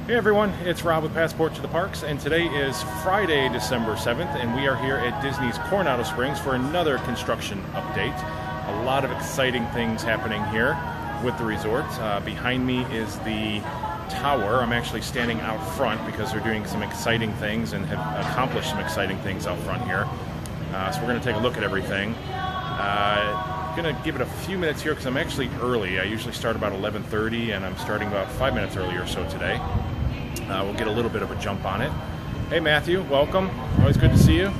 Hey everyone, it's Rob with Passport to the Parks, and today is Friday, December 7th, and we are here at Disney's Coronado Springs for another construction update. A lot of exciting things happening here with the resort. Behind me is the tower. I'm actually standing out front because they're doing some exciting things and have accomplished some exciting things out front here. So we're going to take a look at everything. Going to give it a few minutes here because I'm actually early. I usually start about 11:30 and I'm starting about 5 minutes earlier or so today. We'll get a little bit of a jump on it. Hey Matthew, welcome. Always good to see you.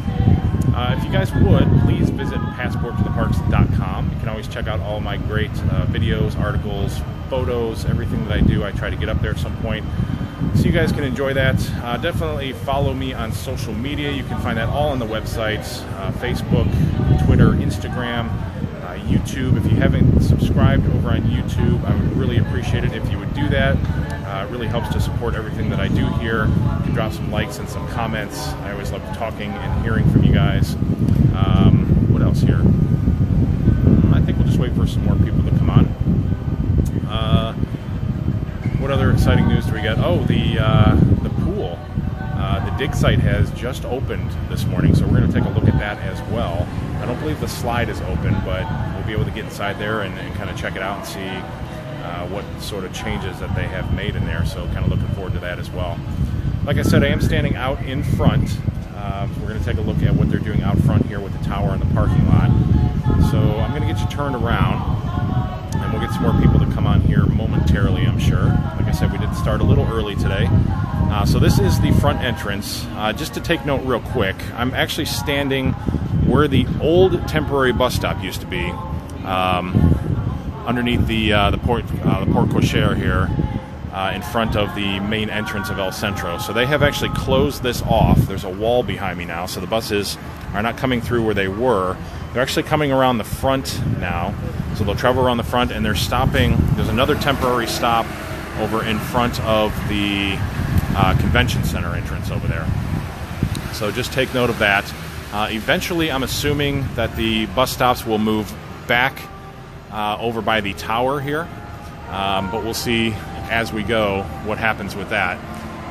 If you guys would, please visit passporttotheparks.com. You can always check out all my great videos, articles, photos, everything that I do. I try to get up there at some point so you guys can enjoy that. Definitely follow me on social media. You can find that all on the websites, Facebook, Twitter, Instagram, YouTube. If you haven't subscribed over on YouTube, I would really appreciate it if you would do that. It really helps to support everything that I do here. You can drop some likes and some comments. I always love talking and hearing from you guys. What else here? I think we'll just wait for some more people to come on. What other exciting news do we get? Oh, the pool. The dig site has just opened this morning, so we're going to take a look at that as well. I don't believe the slide is open, but we'll be able to get inside there and kind of check it out and see what sort of changes that they have made in there. So kind of looking forward to that as well. Like I said, I am standing out in front. We're going to take a look at what they're doing out front here with the tower and the parking lot. So I'm going to get you turned around, and we'll get some more people to come on here momentarily, I'm sure. Like I said, we did start a little early today. So this is the front entrance. Just to take note real quick, I'm actually standing where the old temporary bus stop used to be, underneath the port cochere here, in front of the main entrance of El Centro. So they have actually closed this off. There's a wall behind me now, so the buses are not coming through where they were. They're actually coming around the front now. So they'll travel around the front, and they're stopping. There's another temporary stop over in front of the convention center entrance over there. So just take note of that. Eventually, I'm assuming that the bus stops will move back over by the tower here, but we'll see as we go what happens with that.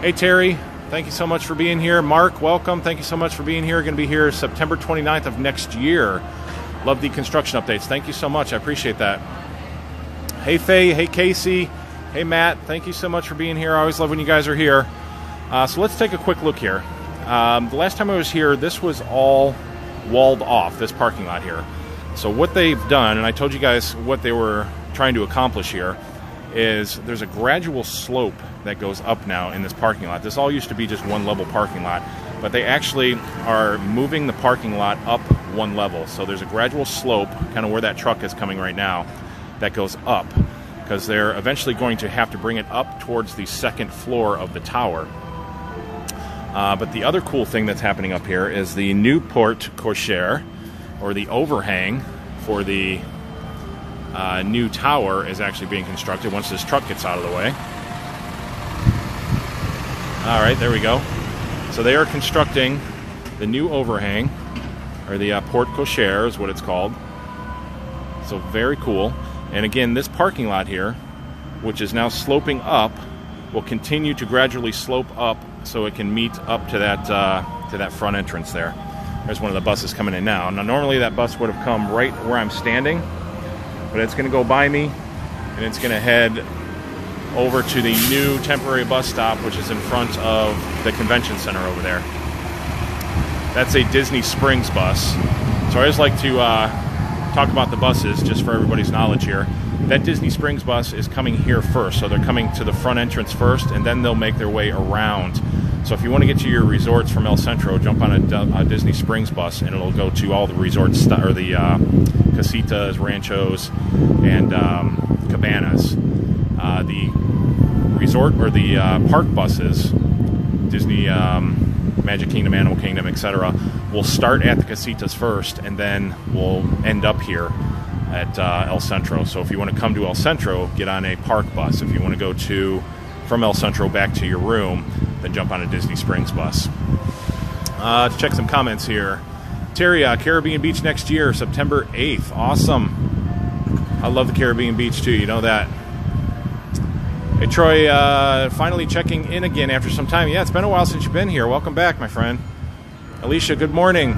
Hey Terry, thank you so much for being here. Mark, welcome. Thank you so much for being here. Going to be here September 29th of next year. Love the construction updates. Thank you so much. I appreciate that. Hey Faye, hey Casey, hey Matt, thank you so much for being here. I always love when you guys are here. So let's take a quick look here. The last time I was here, this was all walled off, this parking lot here. So what they've done, and I told you guys what they were trying to accomplish here, is there's a gradual slope that goes up now in this parking lot. This all used to be just one level parking lot, but they actually are moving the parking lot up one level. So there's a gradual slope, kind of where that truck is coming right now, that goes up, because they're eventually going to have to bring it up towards the second floor of the tower. But the other cool thing that's happening up here is the new port cochere, or the overhang for the new tower, is actually being constructed once this truck gets out of the way. All right, there we go. So they are constructing the new overhang, or the port cochere is what it's called. So very cool. And again, this parking lot here, which is now sloping up, will continue to gradually slope up so it can meet up to that front entrance there. There's one of the buses coming in now. Now normally that bus would have come right where I'm standing, but it's going to go by me, and it's going to head over to the new temporary bus stop, which is in front of the convention center over there. That's a Disney Springs bus. So I always like to talk about the buses, just for everybody's knowledge here. That Disney Springs bus is coming here first, so they're coming to the front entrance first, and then they'll make their way around. So if you want to get to your resorts from El Centro, jump on a Disney Springs bus, and it'll go to all the resorts, or the Casitas, Ranchos, and Cabanas. The resort, or the park buses, Disney Magic Kingdom, Animal Kingdom, etc., will start at the Casitas first, and then we'll end up here at El Centro. So if you want to come to El Centro, get on a park bus. If you want to go from El Centro back to your room, then jump on a Disney Springs bus. To check some comments here. Terry, Caribbean Beach next year, September 8th. Awesome. I love the Caribbean Beach too, you know that. Hey, Troy, finally checking in again after some time. Yeah, it's been a while since you've been here. Welcome back, my friend. Alicia, good morning.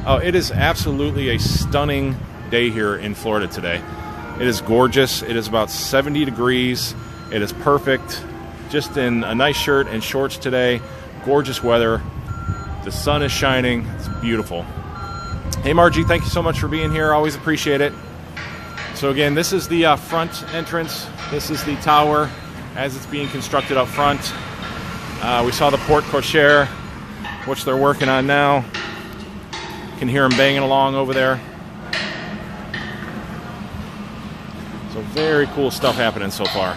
Oh, it is absolutely a stunning day here in Florida today. It is gorgeous. It is about 70 degrees. It is perfect. Just in a nice shirt and shorts today. Gorgeous weather. The sun is shining. It's beautiful. Hey, Margie, thank you so much for being here. Always appreciate it. So again, this is the front entrance. This is the tower as it's being constructed up front. We saw the porte cochere, which they're working on now. You can hear them banging along over there. So very cool stuff happening so far.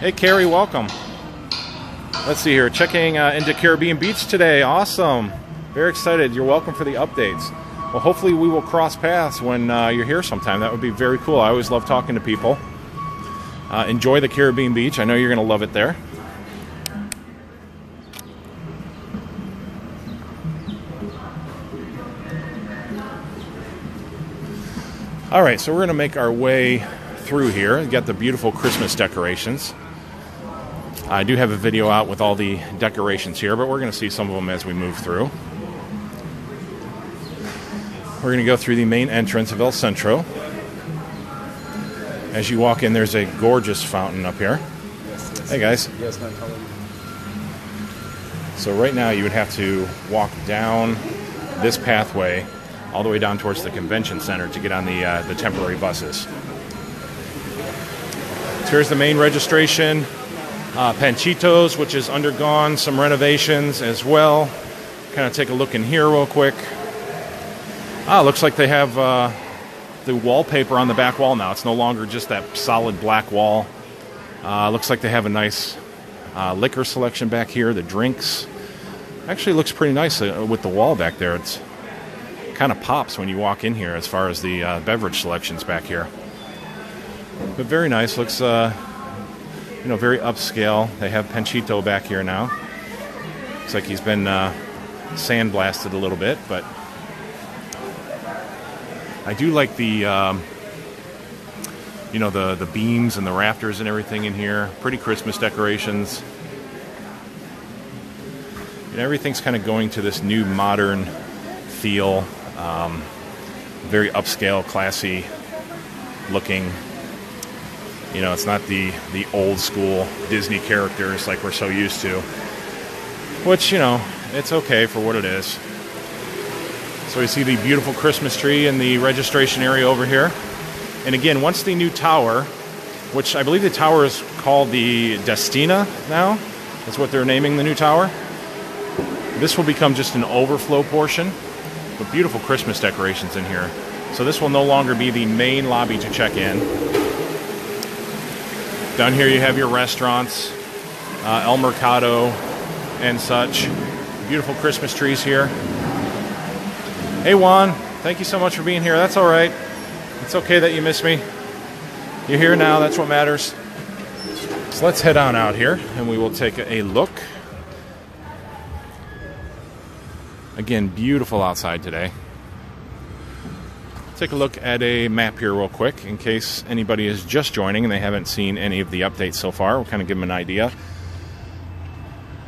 Hey, Carrie, welcome. Let's see here. Checking into Caribbean Beach today. Awesome. Very excited. You're welcome for the updates. Well, hopefully we will cross paths when you're here sometime. That would be very cool. I always love talking to people. Enjoy the Caribbean Beach. I know you're going to love it there. All right, so we're going to make our way through here. We've got the beautiful Christmas decorations. I do have a video out with all the decorations here, but we're going to see some of them as we move through. We're going to go through the main entrance of El Centro. As you walk in, there's a gorgeous fountain up here. Yes, hey, guys. Yes, ma'am. So right now you would have to walk down this pathway all the way down towards the convention center to get on the temporary buses. So here's the main registration. Panchitos, which has undergone some renovations as well. Kind of take a look in here real quick. Looks like they have the wallpaper on the back wall now. It's no longer just that solid black wall. Looks like they have a nice liquor selection back here. The drinks actually looks pretty nice with the wall back there. It's kind of pops when you walk in here as far as the beverage selections back here. But very nice. Looks very upscale. They have Panchito back here now. Looks like he's been sandblasted a little bit, but I do like the the beams and the rafters and everything in here. Pretty Christmas decorations. And everything's kind of going to this new modern feel. Very upscale, classy looking. It's not the old school Disney characters like we're so used to. Which, it's okay for what it is. So we see the beautiful Christmas tree in the registration area over here. And again, once the new tower, which I believe the tower is called the Destino now, that's what they're naming the new tower. This will become just an overflow portion with beautiful Christmas decorations in here. So this will no longer be the main lobby to check in. Down here you have your restaurants, El Mercado and such. Beautiful Christmas trees here. Hey Juan, thank you so much for being here. That's all right. It's okay that you missed me. You're here now, that's what matters. So let's head on out here and we will take a look. Again, beautiful outside today. Take a look at a map here real quick in case anybody is just joining and they haven't seen any of the updates so far. We'll kind of give them an idea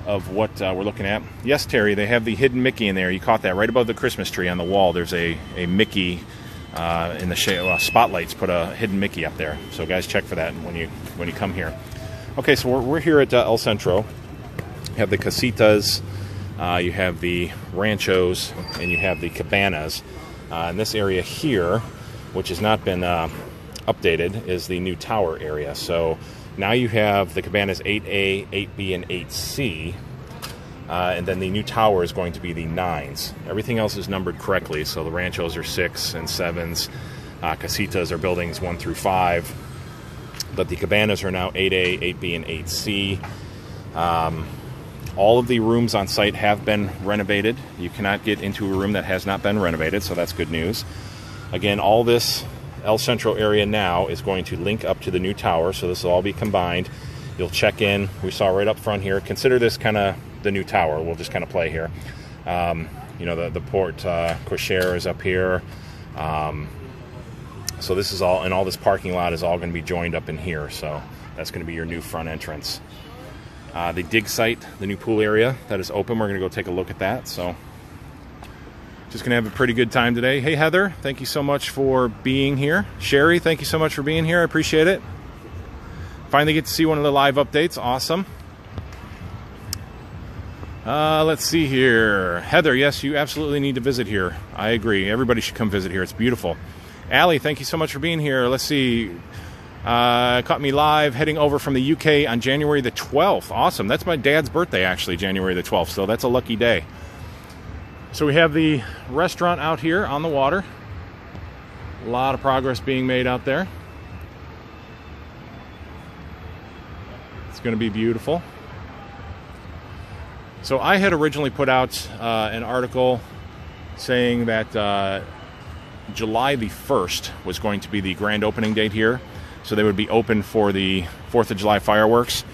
of what we're looking at. Yes, Terry, they have the hidden Mickey in there. You caught that right above the Christmas tree on the wall. There's a Mickey in the shade. Spotlights put a hidden Mickey up there. So guys, check for that when you come here. Okay, so we're here at El Centro. You have the Casitas, you have the Ranchos, and you have the Cabanas. In this area here, which has not been updated, is the new tower area. So now you have the Cabanas 8A, 8B, and 8C. And then the new tower is going to be the 9s. Everything else is numbered correctly. So the Ranchos are 6 and 7s. Casitas are buildings 1 through 5. But the Cabanas are now 8A, 8B, and 8C. All of the rooms on site have been renovated. You cannot get into a room that has not been renovated, so that's good news. Again, all this El Centro area now is going to link up to the new tower, so this will all be combined. You'll check in. We saw right up front here. Consider this kind of the new tower. We'll just kind of play here. The porte cochere is up here. So this is all, and all this parking lot is all going to be joined up in here. So that's going to be your new front entrance. The dig site, the new pool area that is open, we're going to go take a look at that. So just going to have a pretty good time today. Hey, Heather, thank you so much for being here. Sherry, thank you so much for being here. I appreciate it. Finally get to see one of the live updates. Awesome. Let's see here. Heather, yes, you absolutely need to visit here. I agree. Everybody should come visit here. It's beautiful. Allie, thank you so much for being here. Let's see. Caught me live heading over from the UK on January the 12th. Awesome. That's my dad's birthday, actually, January the 12th. So that's a lucky day. So we have the restaurant out here on the water. A lot of progress being made out there. It's going to be beautiful. So I had originally put out an article saying that July the 1st was going to be the grand opening date here. So they would be open for the 4th of July fireworks.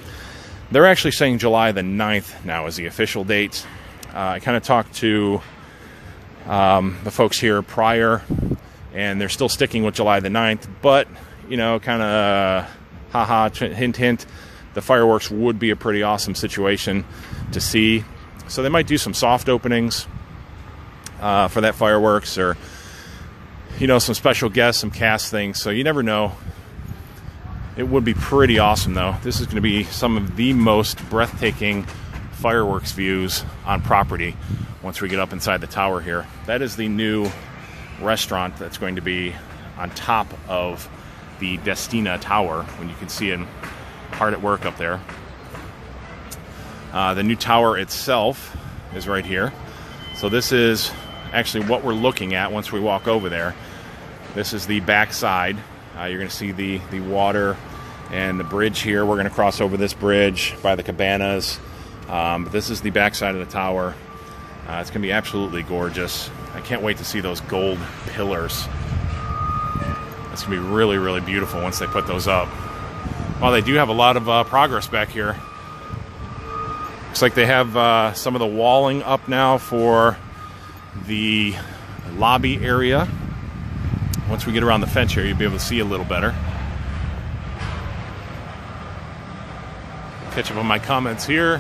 They're actually saying July the 9th now is the official date. I kind of talked to the folks here prior, and they're still sticking with July the 9th. But, you know, kind of haha, hint, hint, the fireworks would be a pretty awesome situation to see. So they might do some soft openings for that fireworks, or, you know, some special guests, some cast things. So you never know. It would be pretty awesome, though. This is going to be some of the most breathtaking fireworks views on property once we get up inside the tower here. That is the new restaurant that's going to be on top of the Destino Tower, when you can see it hard at work up there. The new tower itself is right here. So this is actually what we're looking at once we walk over there. This is the back side. You're going to see the water and the bridge here. We're going to cross over this bridge by the cabanas. But this is the back side of the tower. It's going to be absolutely gorgeous. I can't wait to see those gold pillars. It's going to be really, really beautiful once they put those up. Well, they do have a lot of progress back here. Looks like they have some of the walling up now for the lobby area. Once we get around the fence here, you'll be able to see a little better. Catch up on my comments here.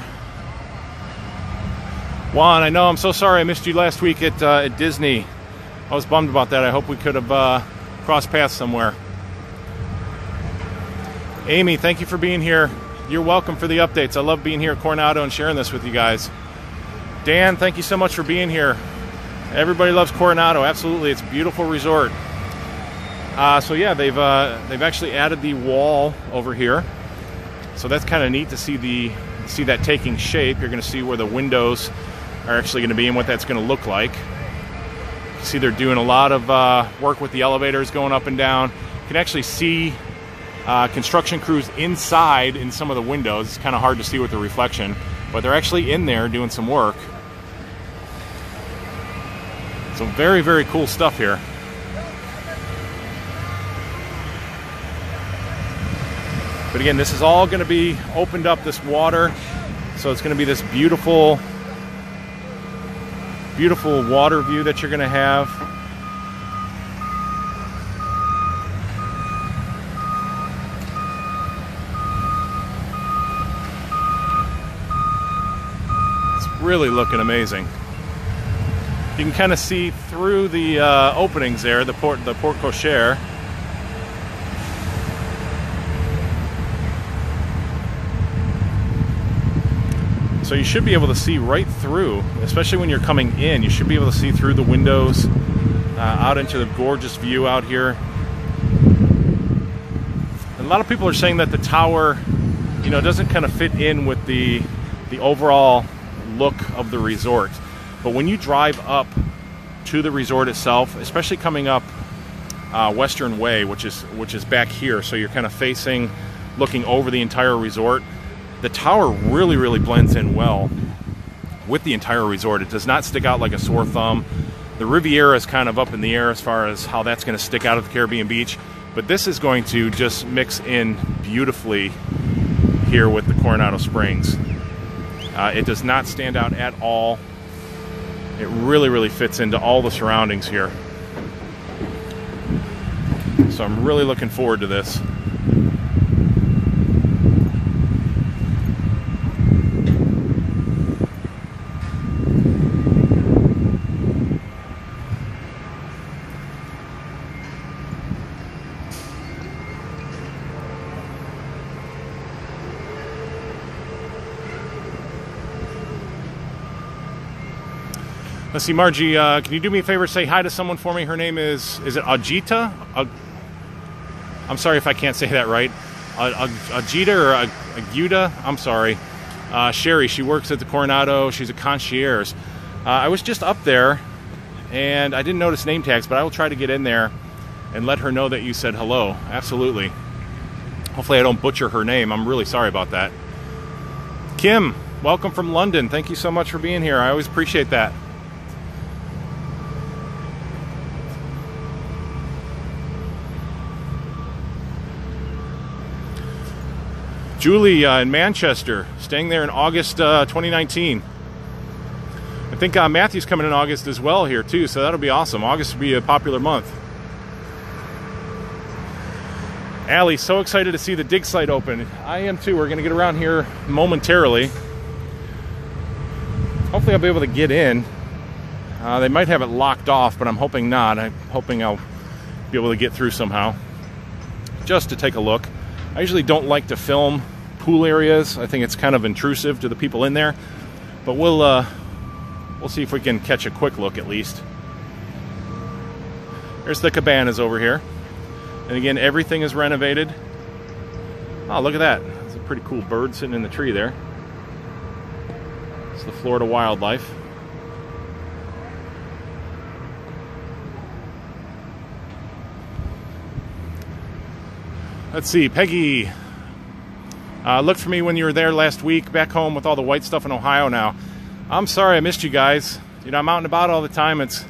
Juan, I know, I'm so sorry I missed you last week at Disney. I was bummed about that. I hope we could have crossed paths somewhere. Amy, thank you for being here. You're welcome for the updates. I love being here at Coronado and sharing this with you guys. Dan, thank you so much for being here. Everybody loves Coronado. Absolutely, it's a beautiful resort. So yeah, they've actually added the wall over here. So that's kind of neat to see that taking shape. You're going to see where the windows are actually going to be and what that's going to look like. You see they're doing a lot of work with the elevators going up and down. You can actually see construction crews inside in some of the windows. It's kind of hard to see with the reflection, but they're actually in there doing some work. So very, very cool stuff here. But again, this is all going to be opened up, this water. So it's going to be this beautiful, beautiful water view that you're going to have. Really looking amazing. You can kind of see through the openings there, the porte cochere. So you should be able to see right through, especially when you're coming in. You should be able to see through the windows out into the gorgeous view out here. And a lot of people are saying that the tower, you know, doesn't kind of fit in with the overall look of the resort. But when you drive up to the resort itself, especially coming up Western Way, which is back here, so you're kind of facing, looking over the entire resort, the tower really, really blends in well with the entire resort. It does not stick out like a sore thumb. The Riviera is kind of up in the air as far as how that's going to stick out of the Caribbean beach, but this is going to just mix in beautifully here with the Coronado Springs. It does not stand out at all. It really, really fits into all the surroundings here. So I'm really looking forward to this. Let's see, Margie, can you do me a favor, say hi to someone for me? Her name is it Ajita? I'm sorry if I can't say that right. Ajita or Aguda? I'm sorry. Sherry, she works at the Coronado. She's a concierge. I was just up there, and I didn't notice name tags, but I will try to get in there and let her know that you said hello. Absolutely. Hopefully I don't butcher her name. I'm really sorry about that. Kim, welcome from London. Thank you so much for being here. I always appreciate that. Julie in Manchester, staying there in August 2019. I think Matthew's coming in August as well here too, so that'll be awesome. August will be a popular month. Allie, so excited to see the dig site open. I am too. We're going to get around here momentarily. Hopefully I'll be able to get in. They might have it locked off, but I'm hoping not. I'm hoping I'll be able to get through somehow, just to take a look. I usually don't like to film pool areas. I think it's kind of intrusive to the people in there, but we'll see if we can catch a quick look at least. There's the cabanas over here, and again, everything is renovated. Oh, look at that. There's a pretty cool bird sitting in the tree there. It's the Florida wildlife. Let's see, Peggy, looked for me when you were there last week, back home with all the white stuff in Ohio now. I'm sorry I missed you guys. You know, I'm out and about all the time. It's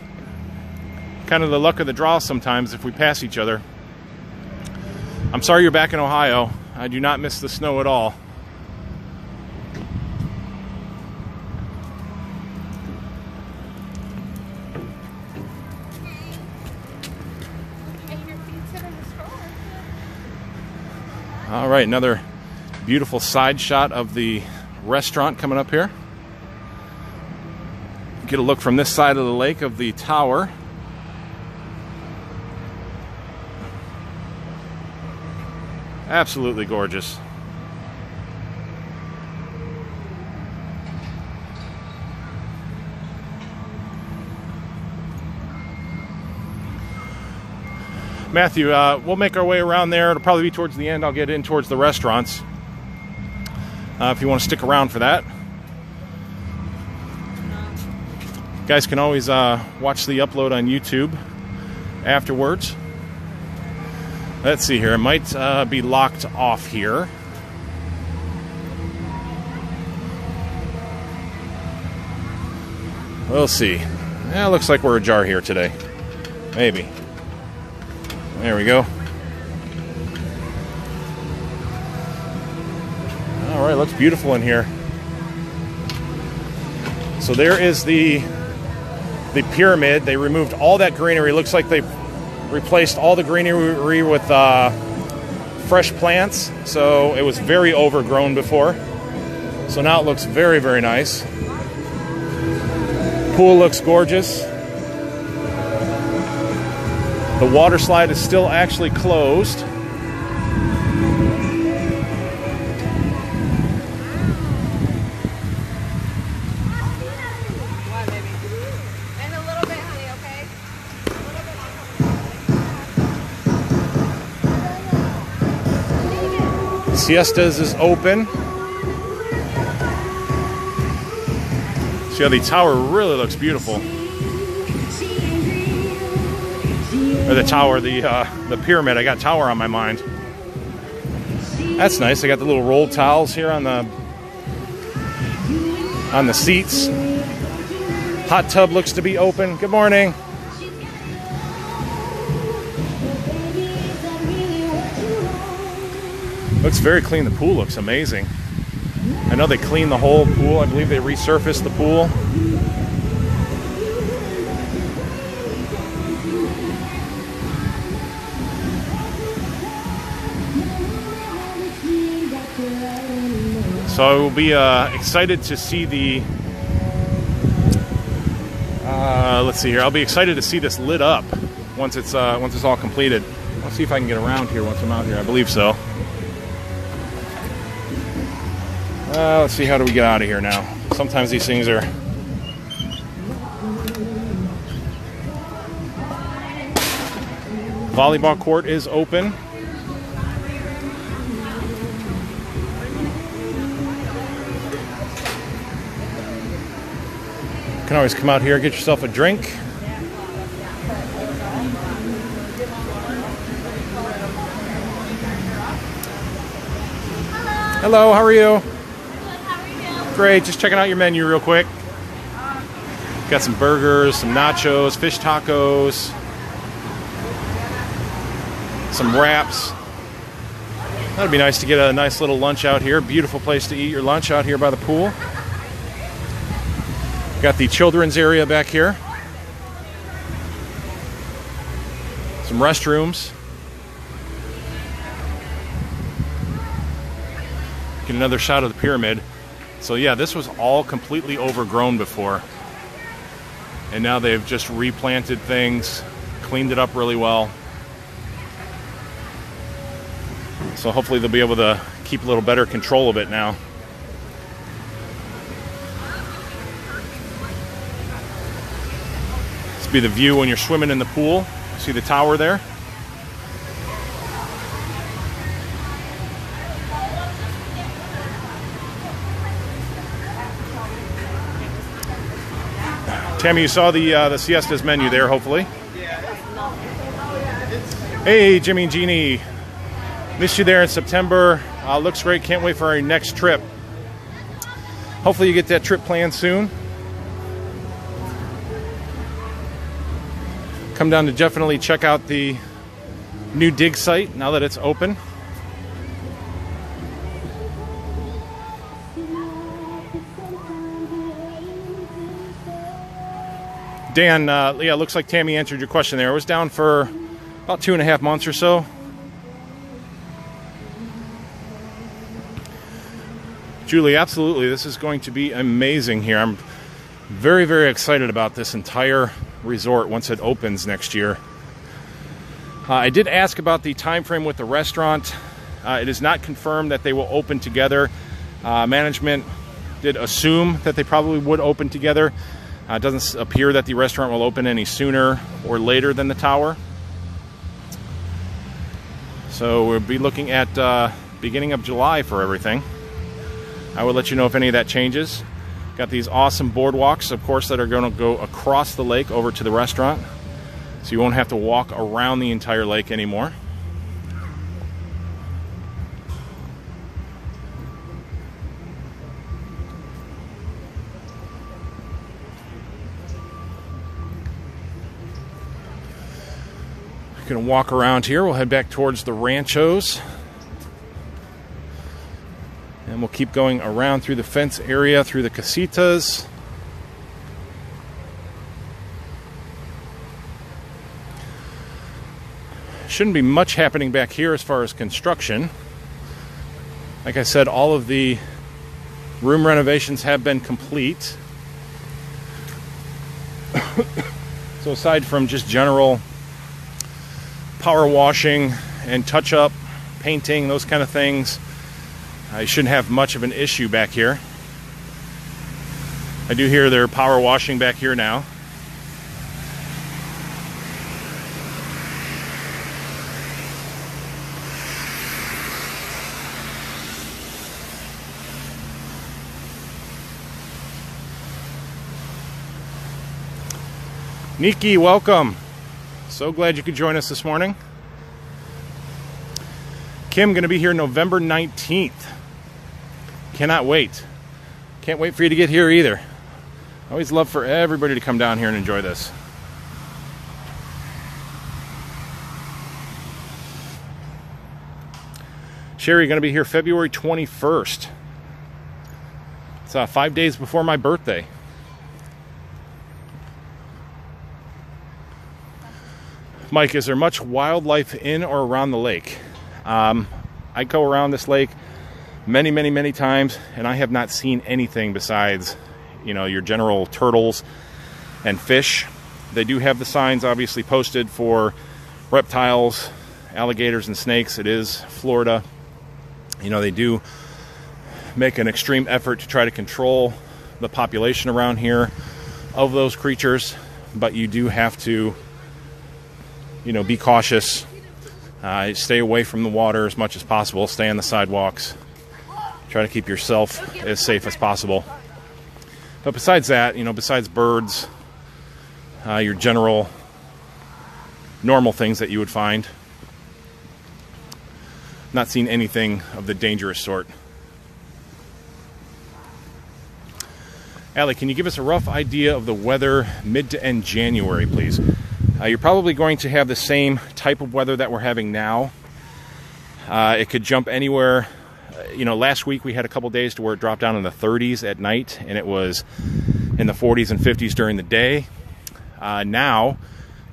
kind of the luck of the draw sometimes if we pass each other. I'm sorry you're back in Ohio. I do not miss the snow at all. All right, another beautiful side shot of the restaurant coming up here. Get a look from this side of the lake of the tower. Absolutely gorgeous. Matthew, we'll make our way around there. It'll probably be towards the end. I'll get in towards the restaurants. If you want to stick around for that. You guys can always watch the upload on YouTube afterwards. Let's see here. It might be locked off here. We'll see. Yeah, looks like we're ajar here today. Maybe. There we go. All right, looks beautiful in here. So there is the pyramid. They removed all that greenery. Looks like they replaced all the greenery with fresh plants. So it was very overgrown before. So now it looks very, very nice. Pool looks gorgeous. The water slide is still actually closed. Siestas is open. See how the tower really looks beautiful. Or the tower, the pyramid. I got tower on my mind. That's nice. I got the little roll towels here on the seats. Hot tub looks to be open. Good morning. Looks very clean. The pool looks amazing. I know they cleaned the whole pool. I believe they resurfaced the pool. So I will be excited to see the. Let's see here. I'll be excited to see this lit up once it's all completed. Let's see if I can get around here once I'm out here. I believe so. Let's see. How do we get out of here now? Sometimes these things are. Volleyball court is open. You can always come out here, get yourself a drink. Hello, how are you? Good, how are you? Great, just checking out your menu real quick. Got some burgers, some nachos, fish tacos, some wraps. That'd be nice to get a nice little lunch out here. Beautiful place to eat your lunch out here by the pool. Got the children's area back here. Some restrooms. Get another shot of the pyramid. So yeah, this was all completely overgrown before. And now they've just replanted things, cleaned it up really well. So hopefully they'll be able to keep a little better control of it now. This will be the view when you're swimming in the pool. See the tower there? Tammy, you saw the Siestas menu there, hopefully. Hey, Jimmy and Jeannie. Missed you there in September. Looks great. Can't wait for our next trip. Hopefully you get that trip planned soon. Come down to definitely check out the new dig site now that it's open. Dan, yeah, looks like Tammy answered your question there. It was down for about 2.5 months or so. Julie, absolutely. This is going to be amazing here. I'm very, very excited about this entire resort once it opens next year. I did ask about the time frame with the restaurant. It is not confirmed that they will open together. Management did assume that they probably would open together. It doesn't appear that the restaurant will open any sooner or later than the tower. So we'll be looking at beginning of July for everything. I will let you know if any of that changes. Got these awesome boardwalks, of course, that are going to go across the lake over to the restaurant. So you won't have to walk around the entire lake anymore. Going to walk around here. We'll head back towards the ranchos. And we'll keep going around through the fence area, through the casitas. Shouldn't be much happening back here as far as construction. Like I said, all of the room renovations have been complete. So aside from just general power washing and touch-up, painting, those kind of things, I shouldn't have much of an issue back here. I do hear they're power washing back here now. Nikki, welcome. So glad you could join us this morning. Kim, going to be here November 19th. Cannot wait. Can't wait for you to get here either. I always love for everybody to come down here and enjoy this. Sherry, going to be here February 21st. It's 5 days before my birthday. Mike, is there much wildlife in or around the lake? I go around this lake many, many, many times, and I have not seen anything besides, you know, your general turtles and fish. They do have the signs obviously posted for reptiles, alligators, and snakes. It is Florida. You know, they do make an extreme effort to try to control the population around here of those creatures, but you do have to, you know, be cautious. Stay away from the water as much as possible. Stay on the sidewalks. Try to keep yourself as safe as possible. But besides that, you know, besides birds, your general normal things that you would find, not seen anything of the dangerous sort. Allie, can you give us a rough idea of the weather mid to end January, please? You're probably going to have the same type of weather that we're having now. It could jump anywhere. You know, last week we had a couple days to where it dropped down in the 30s at night, and it was in the 40s and 50s during the day. Now,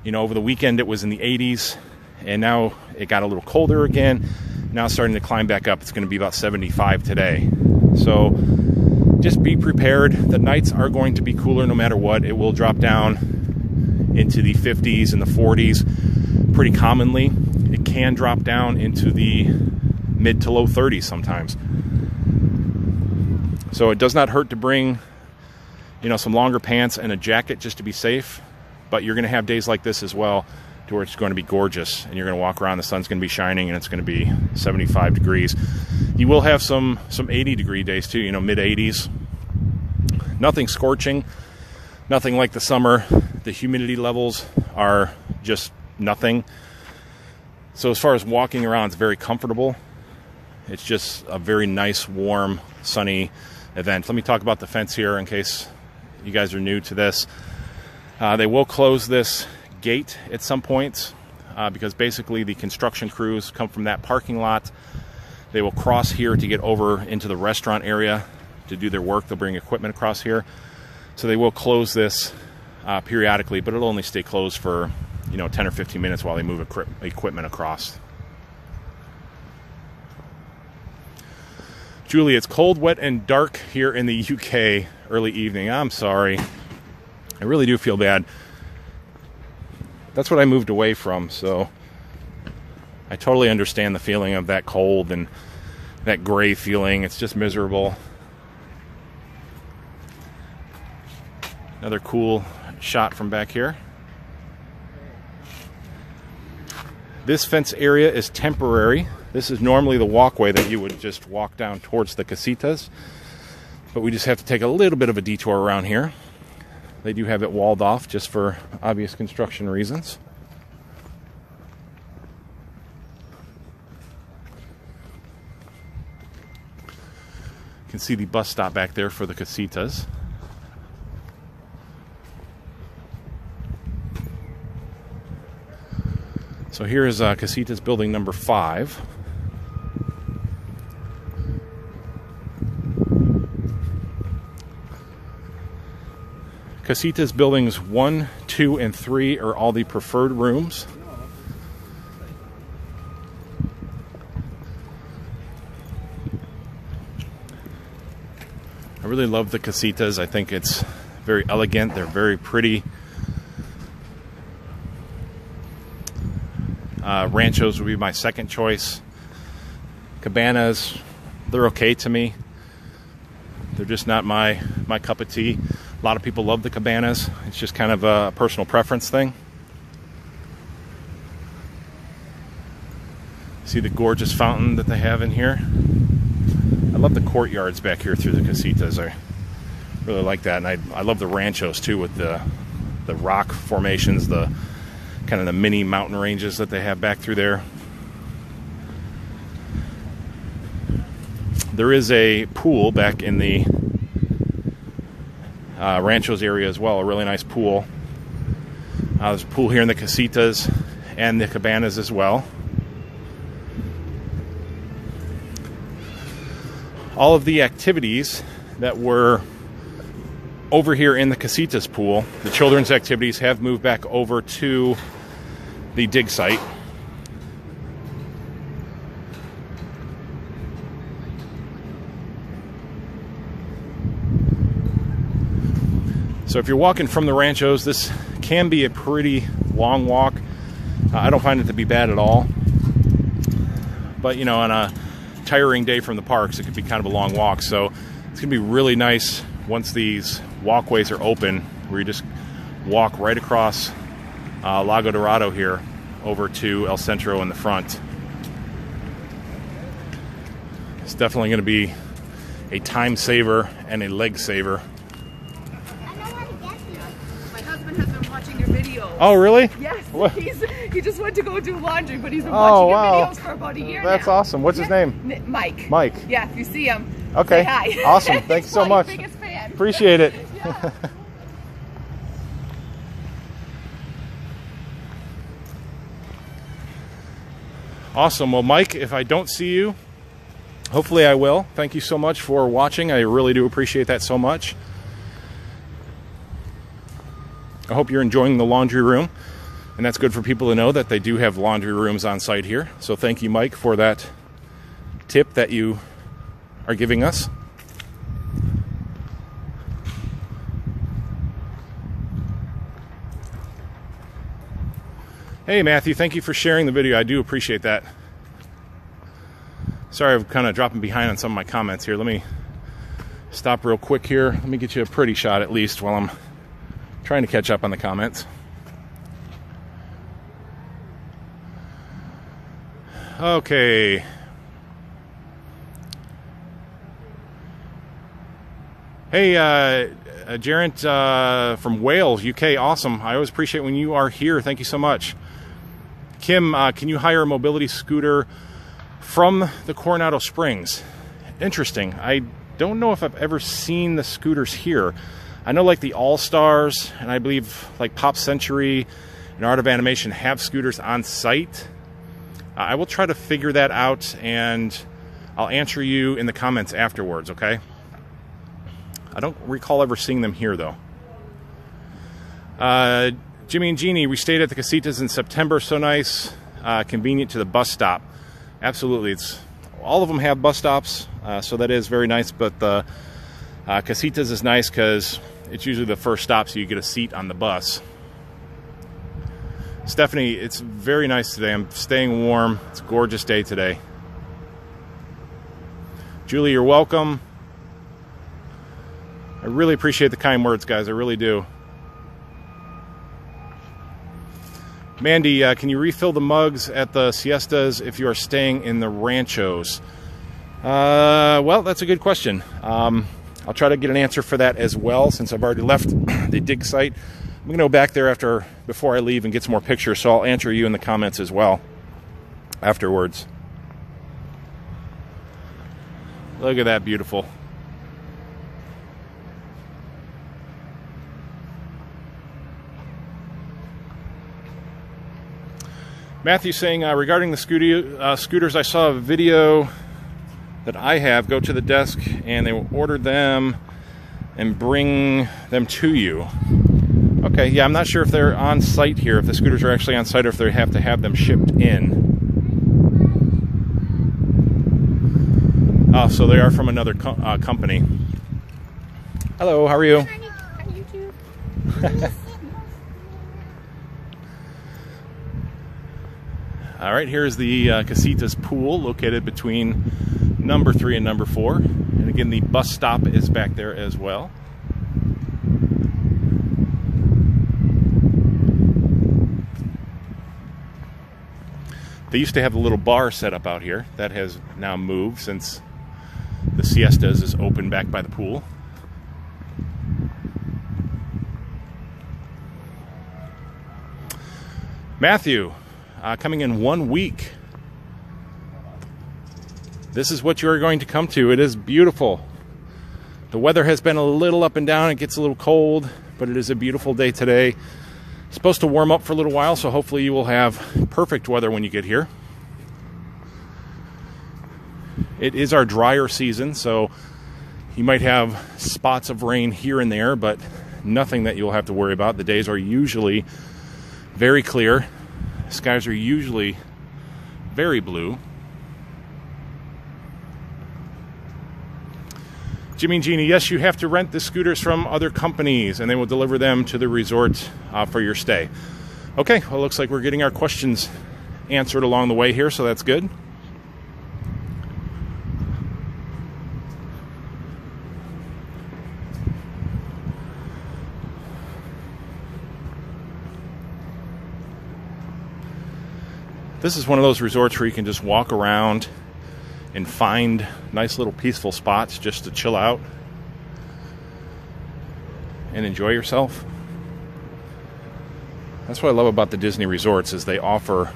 you know, over the weekend it was in the 80s, and now it got a little colder again. Now it's starting to climb back up. It's going to be about 75 today. So just be prepared. The nights are going to be cooler no matter what. It will drop down into the 50s and the 40s pretty commonly. It can drop down into the mid to low 30s sometimes. So it does not hurt to bring, you know, some longer pants and a jacket just to be safe. But you're going to have days like this as well, to where it's going to be gorgeous, and you're going to walk around, the sun's going to be shining, and it's going to be 75 degrees. You will have some 80-degree days too, you know, mid-80s. Nothing scorching, nothing like the summer. The humidity levels are just nothing. So as far as walking around, it's very comfortable. It's just a very nice, warm, sunny event. Let me talk about the fence here in case you guys are new to this. They will close this gate at some points because basically the construction crews come from that parking lot. They will cross here to get over into the restaurant area to do their work. They'll bring equipment across here. So they will close this periodically, but it'll only stay closed for, you know, 10 or 15 minutes while they move equipment across. Julie, it's cold, wet, and dark here in the UK early evening. I'm sorry. I really do feel bad. That's what I moved away from, so I totally understand the feeling of that cold and that gray feeling. It's just miserable. Another cool shot from back here. This fence area is temporary. This is normally the walkway that you would just walk down towards the Casitas, but we just have to take a little bit of a detour around here. They do have it walled off just for obvious construction reasons. You can see the bus stop back there for the Casitas. So here is Casitas Building number 5. Casitas Buildings 1, 2, and 3 are all the preferred rooms. I really love the Casitas. I think it's very elegant. They're very pretty. Ranchos would be my second choice. Cabanas, they're okay to me. They're just not my cup of tea. A lot of people love the cabanas. It's just kind of a personal preference thing. See the gorgeous fountain that they have in here? I love the courtyards back here through the Casitas. I really like that. And I love the ranchos too, with the rock formations, the kind of the mini mountain ranges that they have back through there. There is a pool back in the Ranchos area as well, a really nice pool. There's a pool here in the Casitas and the cabanas as well. All of the activities that were over here in the Casitas pool, the children's activities, have moved back over to the dig site. So if you're walking from the ranchos, this can be a pretty long walk. I don't find it to be bad at all. But, you know, on a tiring day from the parks, it could be kind of a long walk. So it's going to be really nice once these walkways are open, where you just walk right across Lago Dorado here over to El Centro in the front. It's definitely going to be a time saver and a leg saver. My husband has been watching your videos. Oh, really? Yes. What? He just went to go do laundry, but he's been watching your videos for about a year That's now. awesome. What's his name? Mike. Mike. Yeah, if you see him, Okay. say hi. Awesome. Thank you so much. Biggest fan. Appreciate it. Yeah. Awesome. Well, Mike, if I don't see you, hopefully I will. Thank you so much for watching. I really do appreciate that so much. I hope you're enjoying the laundry room, and that's good for people to know that they do have laundry rooms on site here. So thank you, Mike, for that tip that you are giving us. Hey, Matthew, thank you for sharing the video. I do appreciate that. Sorry, I'm kind of dropping behind on some of my comments here. Let me stop real quick here. Let me get you a pretty shot at least while I'm trying to catch up on the comments. Okay. Hey, Jarrett from Wales, UK, awesome. I always appreciate when you are here. Thank you so much. Kim, can you hire a mobility scooter from the Coronado Springs? Interesting. I don't know if I've ever seen the scooters here. I know like the All-Stars and I believe like Pop Century and Art of Animation have scooters on site. I will try to figure that out and I'll answer you in the comments afterwards, okay? I don't recall ever seeing them here though. Jimmy and Jeannie, we stayed at the Casitas in September. So nice, convenient to the bus stop. Absolutely, all of them have bus stops, so that is very nice. But the Casitas is nice because it's usually the first stop, so you get a seat on the bus. Stephanie, it's very nice today. I'm staying warm. It's a gorgeous day today. Julie, you're welcome. I really appreciate the kind words, guys. I really do. Mandy, can you refill the mugs at the siestas if you are staying in the ranchos? Well, that's a good question. I'll try to get an answer for that as well, since I've already left the dig site. I'm going to go back there before I leave and get some more pictures, so I'll answer you in the comments as well afterwards. Look at that, beautiful. Matthew saying, regarding the scooters, I saw a video that I have. Go to the desk and they will order them and bring them to you. Okay, yeah, I'm not sure if they're on site here, if the scooters are actually on site, or if they have to have them shipped in. Oh, so they are from another company. Hello, how are you? Hi, YouTube. All right, here's the Casitas Pool, located between number 3 and number 4. And again, the bus stop is back there as well. They used to have a little bar set up out here. That has now moved since the Siestas is open back by the pool. Matthew, coming in 1 week. This is what you are going to come to. It is beautiful. The weather has been a little up and down. It gets a little cold, but it is a beautiful day today. It's supposed to warm up for a little while, so hopefully you will have perfect weather when you get here. It is our drier season, so you might have spots of rain here and there, but nothing that you'll have to worry about. The days are usually very clear. Skies are usually very blue. Jimmy and Jeannie, yes, you have to rent the scooters from other companies, and they will deliver them to the resort for your stay. Okay, well, it looks like we're getting our questions answered along the way here, so that's good. This is one of those resorts where you can just walk around and find nice little peaceful spots just to chill out and enjoy yourself. That's what I love about the Disney resorts, is they offer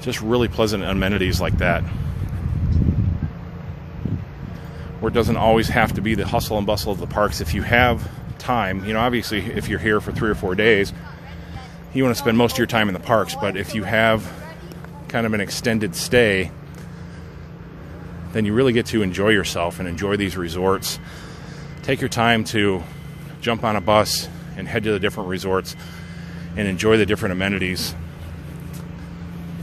just really pleasant amenities like that, where it doesn't always have to be the hustle and bustle of the parks. If you have time, you know, obviously if you're here for 3 or 4 days, you want to spend most of your time in the parks, but if you have kind of an extended stay, then you really get to enjoy yourself and enjoy these resorts. Take your time to jump on a bus and head to the different resorts and enjoy the different amenities.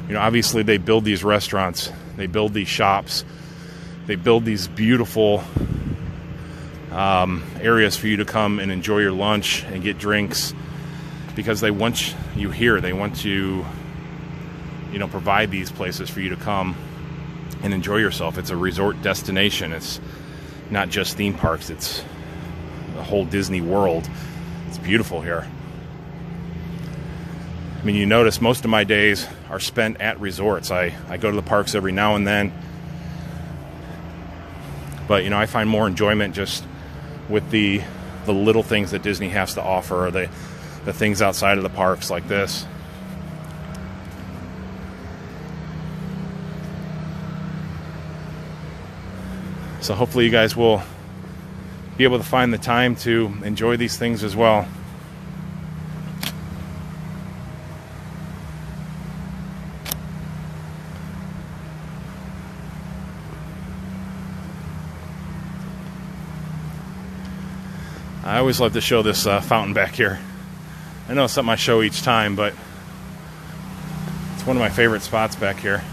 You know, obviously they build these restaurants, they build these shops, they build these beautiful areas for you to come and enjoy your lunch and get drinks, because they want you here. They want to, you know, provide these places for you to come and enjoy yourself. It's a resort destination. It's not just theme parks. It's the whole Disney world. It's beautiful here. I mean, you notice most of my days are spent at resorts. I go to the parks every now and then, but, you know, I find more enjoyment just with the little things that Disney has to offer, or the things outside of the parks like this. So hopefully you guys will be able to find the time to enjoy these things as well. I always love to show this fountain back here. I know it's something I show each time, but it's one of my favorite spots back here.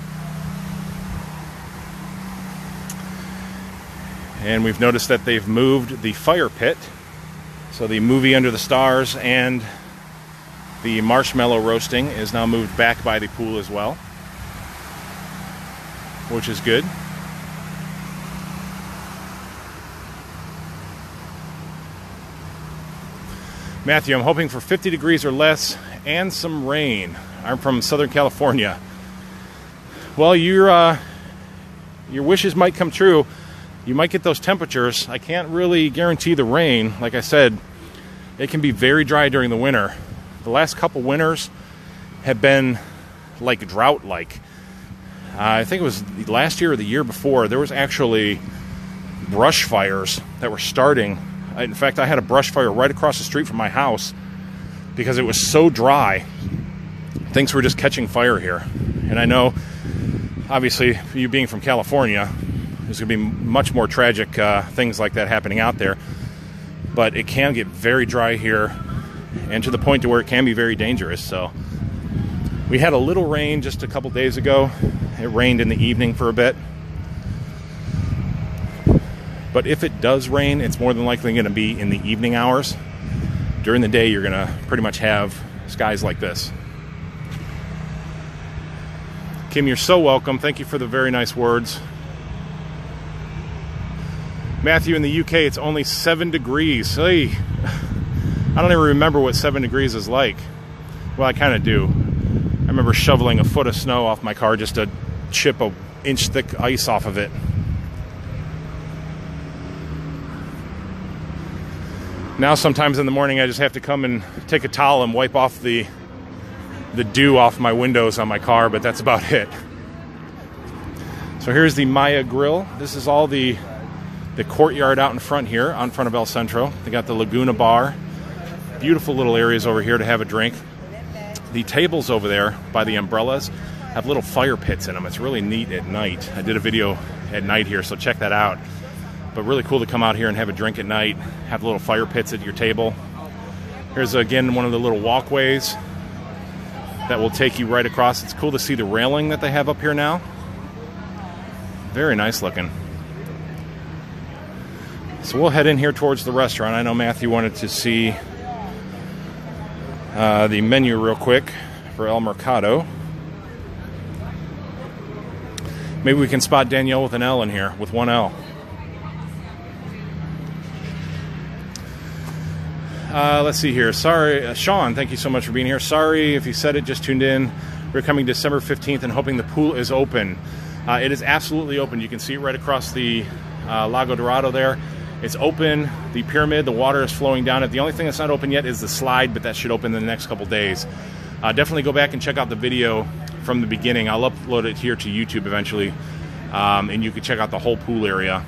And we've noticed that they've moved the fire pit. So the movie Under the Stars and the marshmallow roasting is now moved back by the pool as well, which is good. Matthew, I'm hoping for 50 degrees or less and some rain. I'm from Southern California. Well, your wishes might come true. You might get those temperatures. I can't really guarantee the rain. Like I said, it can be very dry during the winter. The last couple winters have been like drought-like. I think it was last year or the year before, there was actually brush fires that were starting. In fact, I had a brush fire right across the street from my house because it was so dry. Things were just catching fire here. And I know, obviously, you being from California, there's going to be much more tragic things like that happening out there. But it can get very dry here, and to the point to where it can be very dangerous. So we had a little rain just a couple days ago. It rained in the evening for a bit. But if it does rain, it's more than likely going to be in the evening hours. During the day, you're going to pretty much have skies like this. Kim, you're so welcome. Thank you for the very nice words. Matthew, in the UK, it's only 7 degrees. Hey, I don't even remember what 7 degrees is like. Well, I kind of do. I remember shoveling a foot of snow off my car just to chip an inch thick ice off of it. Now sometimes in the morning I just have to come and take a towel and wipe off the dew off my windows on my car, but that's about it. So here's the Maya Grille. This is all the courtyard out in front here, on front of El Centro. They got the Laguna Bar. Beautiful little areas over here to have a drink. The tables over there by the umbrellas have little fire pits in them. It's really neat at night. I did a video at night here, so check that out. But really cool to come out here and have a drink at night, have little fire pits at your table. Here's, again, one of the little walkways that will take you right across. It's cool to see the railing that they have up here now. Very nice looking. So we'll head in here towards the restaurant. I know Matthew wanted to see the menu real quick for El Mercado. Maybe we can spot Danielle with an L in here, with one L. Let's see here. Sorry, Sean, thank you so much for being here. Sorry if you said it, just tuned in. We're coming December 15th and hoping the pool is open. It is absolutely open. You can see it right across the Lago Dorado there. It's open. The pyramid, the water is flowing down it. The only thing that's not open yet is the slide, but that should open in the next couple days. Definitely go back and check out the video from the beginning. I'll upload it here to YouTube eventually, and you can check out the whole pool area.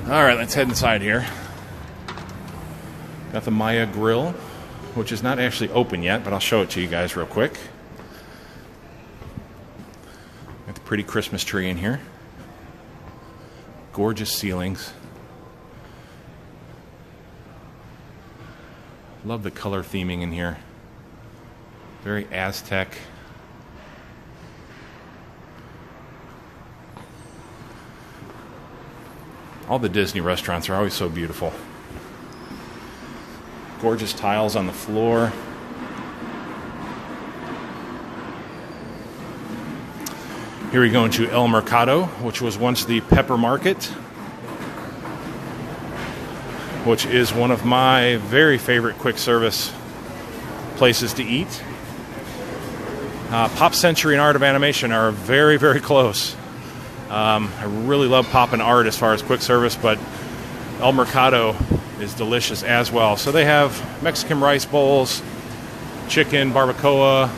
All right, let's head inside here. Got the Maya Grille, which is not actually open yet, but I'll show it to you guys real quick. Got the pretty Christmas tree in here. Gorgeous ceilings. Love the color theming in here. Very Aztec. All the Disney restaurants are always so beautiful. Gorgeous tiles on the floor. Here we go into El Mercado, which was once the Pepper Market, which is one of my very favorite quick service places to eat. Pop Century and Art of Animation are very, very close. I really love Pop and Art as far as quick service, but El Mercado is delicious as well. So they have Mexican rice bowls, chicken, barbacoa,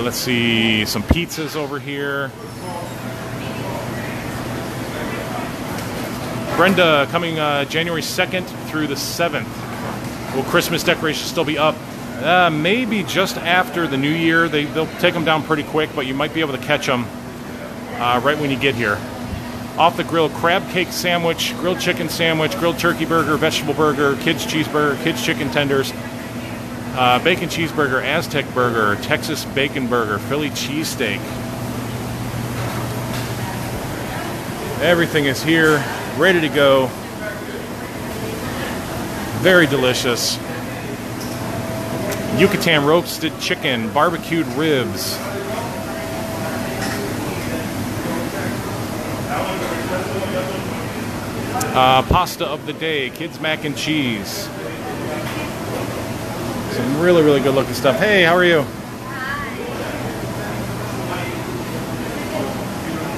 let's see, some pizzas over here. Brenda, coming January 2nd through the 7th. Will Christmas decorations still be up? Maybe just after the New Year. They'll take them down pretty quick, but you might be able to catch them right when you get here. Off the grill, crab cake sandwich, grilled chicken sandwich, grilled turkey burger, vegetable burger, kids cheeseburger, kids chicken tenders, bacon cheeseburger, Aztec burger, Texas bacon burger, Philly cheesesteak. Everything is here, ready to go. Very delicious. Yucatan roasted chicken, barbecued ribs. Pasta of the day, kids mac and cheese. Some really, really good looking stuff. Hey, how are you? Hi.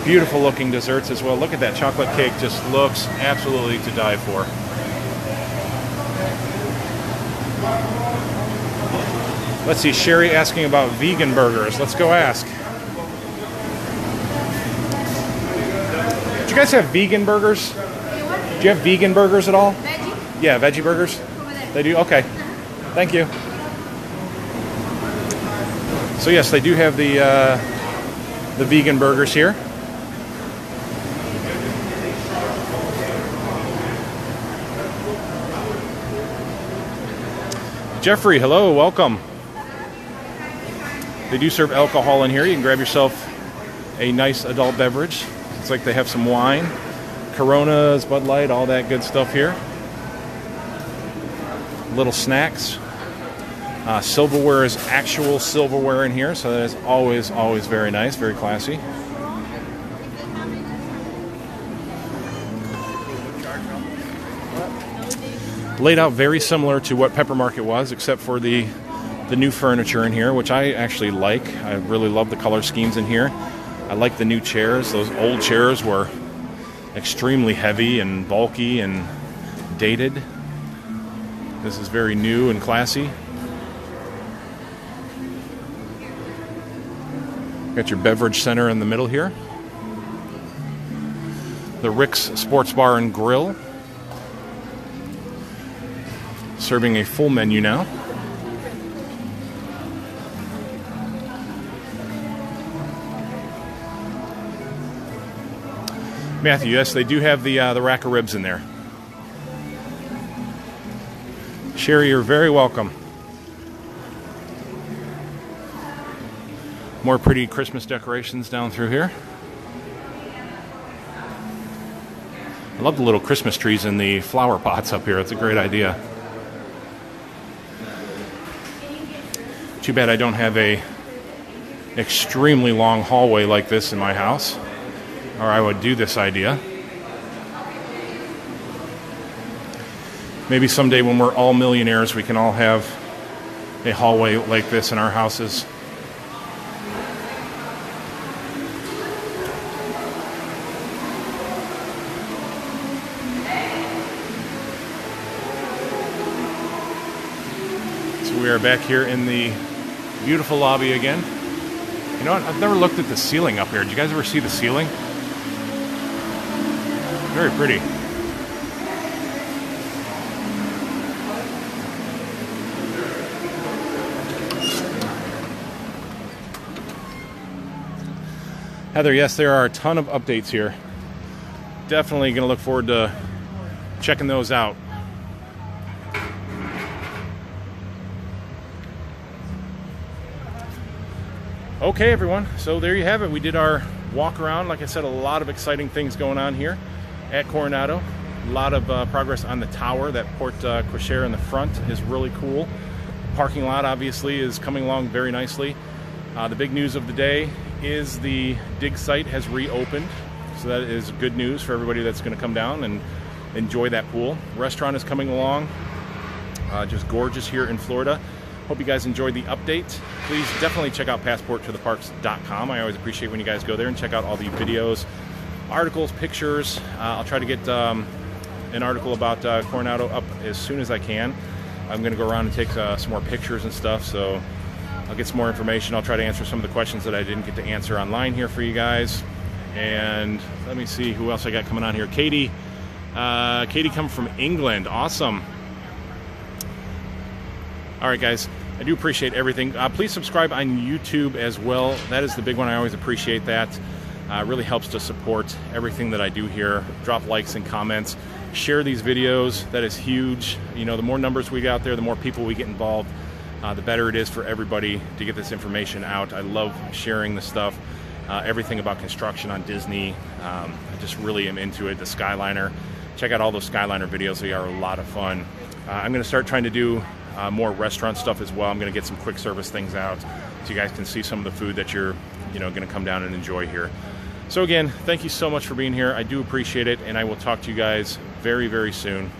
Beautiful looking desserts as well. Look at that chocolate cake, just looks absolutely to die for. Let's see, Sherry asking about vegan burgers. Let's go ask. Do you guys have vegan burgers? Do you have vegan burgers at all? Veggie? Yeah, veggie burgers? They do? Okay. Thank you. So yes, they do have the vegan burgers here. Jeffrey, hello, welcome. They do serve alcohol in here. You can grab yourself a nice adult beverage. It's like they have some wine. Coronas, Bud Light, all that good stuff here. Little snacks. Silverware is actual silverware in here, so that is always, always very nice, very classy. Laid out very similar to what Pepper Market was, except for the new furniture in here, which I actually like. I really love the color schemes in here. I like the new chairs. Those old chairs were extremely heavy and bulky and dated. This is very new and classy. Got your beverage center in the middle here. The Rick's Sports Bar and Grill. Serving a full menu now. Matthew, yes, they do have the rack of ribs in there. Sherry, you're very welcome. More pretty Christmas decorations down through here. I love the little Christmas trees in the flower pots up here. It's a great idea. Too bad I don't have a extremely long hallway like this in my house, or I would do this idea. Maybe someday when we're all millionaires, we can all have a hallway like this in our houses. So we are back here in the beautiful lobby again. You know what? I've never looked at the ceiling up here. Did you guys ever see the ceiling? Very pretty. Heather, yes, there are a ton of updates here. Definitely going to look forward to checking those out. Okay, everyone, so there you have it. We did our walk around. Like I said, a lot of exciting things going on here at Coronado. A lot of progress on the tower. That porte cochere in the front is really cool. Parking lot, obviously, is coming along very nicely. The big news of the day is the dig site has reopened. So that is good news for everybody that's going to come down and enjoy that pool. Restaurant is coming along. Just gorgeous here in Florida. Hope you guys enjoyed the update. Please definitely check out passporttotheparks.com. I always appreciate when you guys go there and check out all the videos, articles, pictures. I'll try to get an article about Coronado up as soon as I can. I'm going to go around and take some more pictures and stuff, so I'll get some more information. I'll try to answer some of the questions that I didn't get to answer online here for you guys. And let me see who else I got coming on here. Katie come from England. Awesome. All right, guys, I do appreciate everything. Please subscribe on YouTube as well. That is the big one. I always appreciate that. It really helps to support everything that I do here. Drop likes and comments. Share these videos. That is huge. You know, the more numbers we get out there, the more people we get involved, the better it is for everybody to get this information out. I love sharing the stuff. Everything about construction on Disney. I just really am into it. The Skyliner. Check out all those Skyliner videos. They are a lot of fun. I'm going to start trying to do more restaurant stuff as well. I'm going to get some quick service things out so you guys can see some of the food that you're going to come down and enjoy here. So again, thank you so much for being here. I do appreciate it, and I will talk to you guys very, very soon.